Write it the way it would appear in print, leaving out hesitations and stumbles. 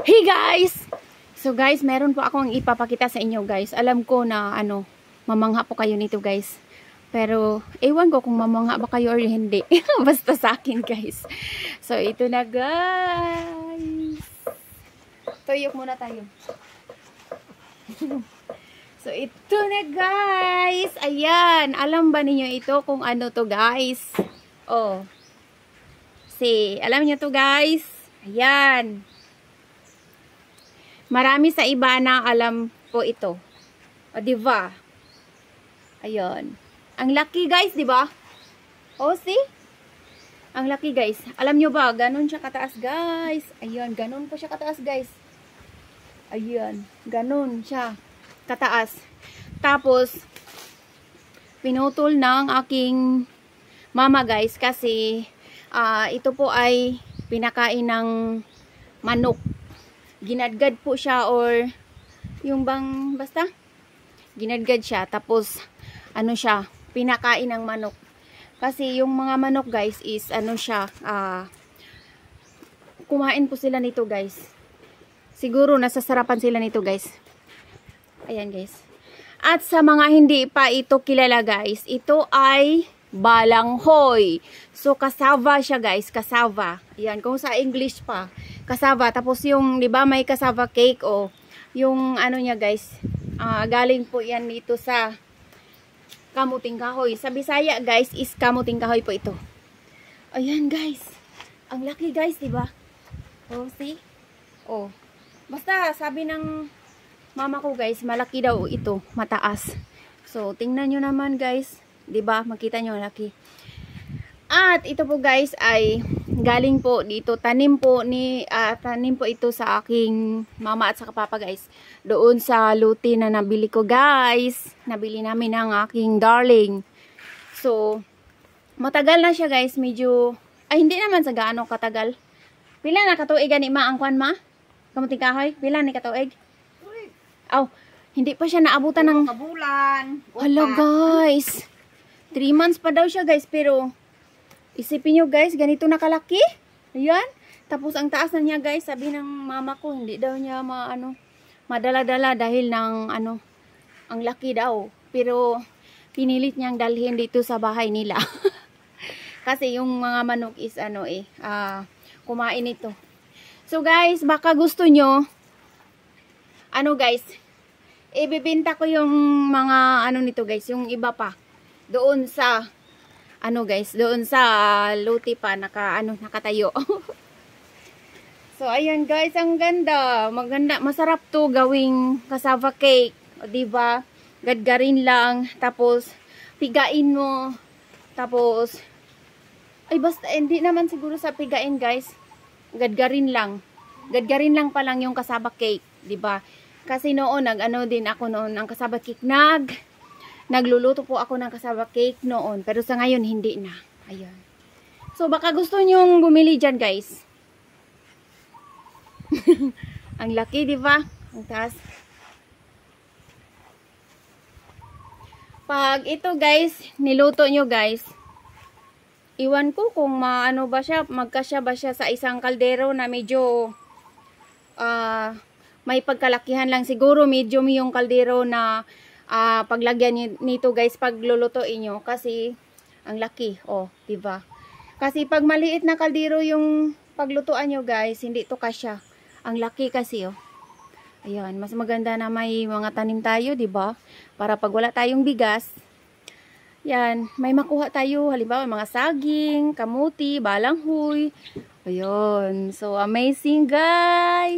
Hey guys! So guys, meron po akong ipapakita sa inyo guys. Alam ko na mamangha po kayo nito guys. Pero ewan ko kung mamangha ba kayo or hindi. Basta sa akin guys. So ito na guys. Tuyok muna tayo. So ito na guys. Ayan. Alam ba ninyo ito kung ano to guys? Oh. Alam niyo to guys? Ayan. Marami sa iba na alam po ito. O, diba? Ayun. Ang laki guys, diba? O, see? Ang laki guys. Alam nyo ba, ganun siya kataas guys. Ayun, ganun po siya kataas guys. Ayun, ganun siya kataas. Tapos, pinutol ng aking mama guys kasi ito po ay pinakain ng manok. Ginadgad po siya or yung bang basta ginadgad siya tapos siya pinakain ng manok kasi yung mga manok guys is siya kumain po sila nito guys, siguro nasasarapan sila nito guys. Ayan guys, at sa mga hindi pa ito kilala guys, ito ay balanghoy. So cassava siya guys, cassava. Ayan, kung sa English pa cassava. Tapos yung, di ba, may cassava cake o yung niya guys, galing po yan dito sa kamuting kahoy. Sa Bisaya guys is kamuting kahoy po ito. Ayan guys. Ang laki guys, di ba? Oh, see? Oh. Basta sabi ng mama ko guys, malaki daw ito, mataas. So tingnan nyo naman guys, di ba? Makita nyo laki. At ito po guys ay galing po dito, tanim po ito sa aking mama at sa papa guys. Doon sa luti na nabili ko guys. Nabili namin ng aking darling. So, matagal na siya guys. Medyo, hindi naman sa gaano katagal. Pila na katuig ni ma ang kwan ma? Kamuting kahoy? Pila ni katuig? Oh, hindi pa siya naabutan ng kabulan. Hala guys. 3 months pa daw siya guys, pero isipin nyo guys, ganito na kalaki. Ayan. Tapos ang taas na niya guys, sabi ng mama ko, hindi daw niya madala-dala dahil ng ang laki daw. Pero pinilit niyang dalhin dito sa bahay nila. Kasi yung mga manok is kumain ito. So guys, baka gusto nyo, guys, ibibenta ko yung mga nito guys, yung iba pa. Doon sa guys, doon sa luti pa nakatayo. So ayan guys, ang ganda, maganda, masarap to gawing cassava cake, o diba? Gadgarin lang, tapos pigain mo, tapos basta hindi naman siguro sa pigain guys, gadgarin lang pa lang yung cassava cake, diba? Kasi noon din ako noon ang cassava cake, nagluluto po ako ng cassava cake noon. Pero sa ngayon, hindi na. Ayan. So, baka gusto nyong bumili dyan, guys. Ang laki, di ba? Ang taas. Pag ito, guys, niluto nyo, guys, iwan ko kung ba siya, magkasya ba siya sa isang kaldero na medyo may pagkalakihan lang. Siguro, medium yung kaldero na paglagyan nito guys pag lulutuin nyo kasi ang laki, diba? Kasi pag maliit na kaldero yung paglutuan nyo guys, hindi to kasya. Ang laki kasi ayan, mas maganda na may mga tanim tayo, diba? Para pag wala tayong bigas, yan, may makuha tayo, halimbawa mga saging, kamuti, balanghoy. Ayun, so amazing guys.